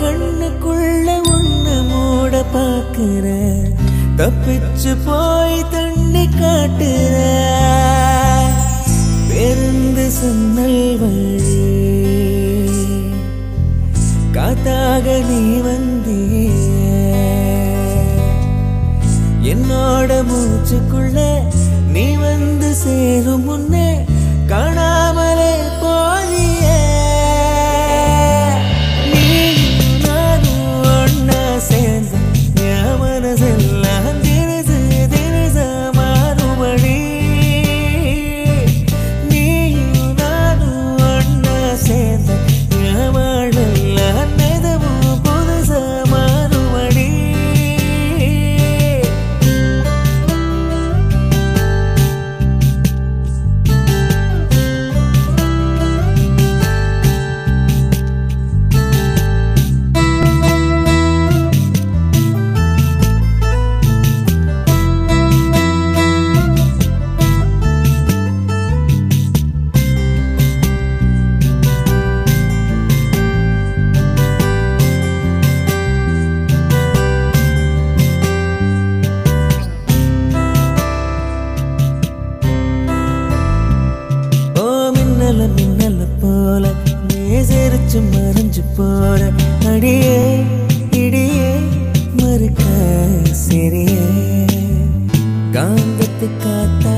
கண்ணுக்குள்ள ஒண்ணு மூட பாக்குற தப்பிச்சு போய் தண்ணி காட்டுற பெருந்து சன்னல் வழி காத்தாக நீ வந்திய என்னோட மூச்சுக்குள்ள நீ வந்து சேரும் முன்னே காணாமலே போலியே நீ நானும் ஒன்னா சேர்ந்து என் மனசெல்லாம் தினசு தினசா மாறுபடி நீயும் நானும் ஒன்னா சேர்ந்து என் வாழ்வெல்லாம் நிதமும் புதுசா மாறுபடி மின்னல போல நேசரிச்சு மறைஞ்சு போற அடியே இடியே மறுக்க சிறிய காந்தத்து காத்தா